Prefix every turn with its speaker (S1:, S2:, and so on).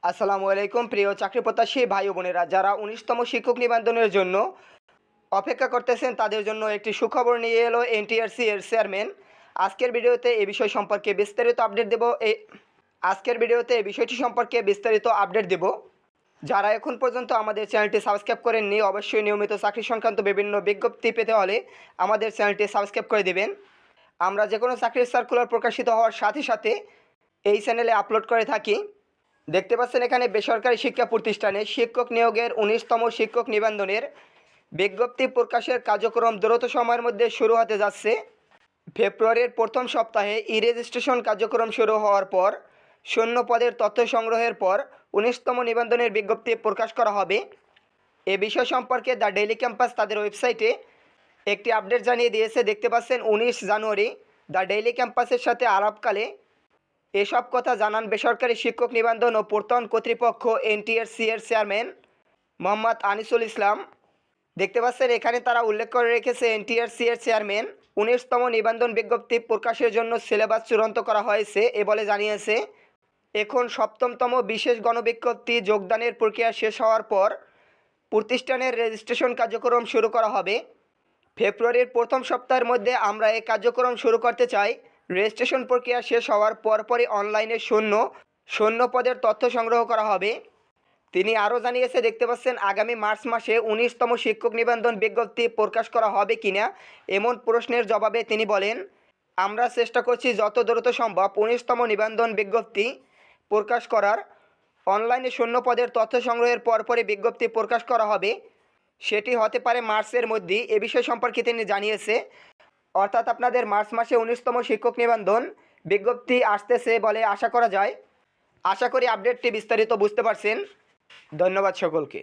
S1: আসসালামু আলাইকুম প্রিয় চাকরি প্রত্যাশী ভাই ও বোনেরা, যারা ১৯তম শিক্ষক নিবন্ধনের জন্য অপেক্ষা করতেছেন তাদের জন্য একটি সুখবর নিয়ে এলো এনটিআরসি এর চেয়ারম্যান। আজকের ভিডিওতে এই বিষয় সম্পর্কে বিস্তারিত আপডেট দেব। আজকের ভিডিওতে এই বিষয়টি সম্পর্কে বিস্তারিত আপডেট দেব। যারা এখন পর্যন্ত আমাদের চ্যানেলটি সাবস্ক্রাইব করেননি, অবশ্যই নিয়মিত চাকরি সংক্রান্ত বিভিন্ন বিজ্ঞপ্তি পেতে হলে আমাদের চ্যানেলটি সাবস্ক্রাইব করে দেবেন। আমরা যে কোনো চাকরির সার্কুলার প্রকাশিত হওয়ার সাথে সাথে এই চ্যানেলে আপলোড করে থাকি। দেখতে পাচ্ছেন এখানে বেসরকারি শিক্ষা প্রতিষ্ঠানে শিক্ষক নিয়োগের ১৯তম শিক্ষক নিবন্ধনের বিজ্ঞপ্তি প্রকাশের কার্যক্রম দ্রুত সময়ের মধ্যে শুরু হতে যাচ্ছে। ফেব্রুয়ারির প্রথম সপ্তাহে রেজিস্ট্রেশন কার্যক্রম শুরু হওয়ার পর শূন্য পদের তথ্য সংগ্রহের পর ১৯তম নিবন্ধনের বিজ্ঞপ্তি প্রকাশ করা হবে। এ বিষয় সম্পর্কে দ্য ডেইলি ক্যাম্পাস তাদের ওয়েবসাইটে একটি আপডেট জানিয়ে দিয়েছে। দেখতে পাচ্ছেন ১৯ জানুয়ারি দ্য ডেইলি ক্যাম্পাসের সাথে আলাপকালে এসব কথা জানান বেসরকারি শিক্ষক নিবন্ধন ও প্রত্যয়ন কর্তৃপক্ষ এনটিআরসি এর চেয়ারম্যান মোহাম্মদ আনিসুল ইসলাম। দেখতে পাচ্ছেন এখানে তারা উল্লেখ করে রেখেছে এনটিআরসি এর চেয়ারম্যান ১৯তম নিবন্ধন বিজ্ঞপ্তি প্রকাশের জন্য সিলেবাস চূড়ান্ত করা হয়েছে এ বলে জানিয়েছে। এখন ৭মতম বিশেষ গণবিজ্ঞপ্তি যোগদানের প্রক্রিয়া শেষ হওয়ার পর প্রতিষ্ঠানের রেজিস্ট্রেশন কার্যক্রম শুরু করা হবে। ফেব্রুয়ারির প্রথম সপ্তাহের মধ্যে আমরা এই কার্যক্রম শুরু করতে চাই। রেজিস্ট্রেশন প্রক্রিয়া শেষ হওয়ার পরপরই অনলাইনে শূন্য পদের তথ্য সংগ্রহ করা হবে। তিনি আরও জানিয়েছে, দেখতে পাচ্ছেন আগামী মার্চ মাসে ১৯তম শিক্ষক নিবন্ধন বিজ্ঞপ্তি প্রকাশ করা হবে কিনা এমন প্রশ্নের জবাবে তিনি বলেন, আমরা চেষ্টা করছি যত দ্রুত সম্ভব ১৯তম নিবন্ধন বিজ্ঞপ্তি প্রকাশ করার। অনলাইনে শূন্য পদের তথ্য সংগ্রহের পরপরই বিজ্ঞপ্তি প্রকাশ করা হবে, সেটি হতে পারে মার্চের মধ্যেই। এ বিষয় সম্পর্কে তিনি জানিয়েছে, অর্থাৎ আপনাদের মার্চ মাসে ১৯তম শিক্ষক নিবন্ধন বিজ্ঞপ্তি আসতেছে বলে আশা করা যায়। আশা করি আপডেটটি বিস্তারিত বুঝতে পারছেন। ধন্যবাদ সকলকে।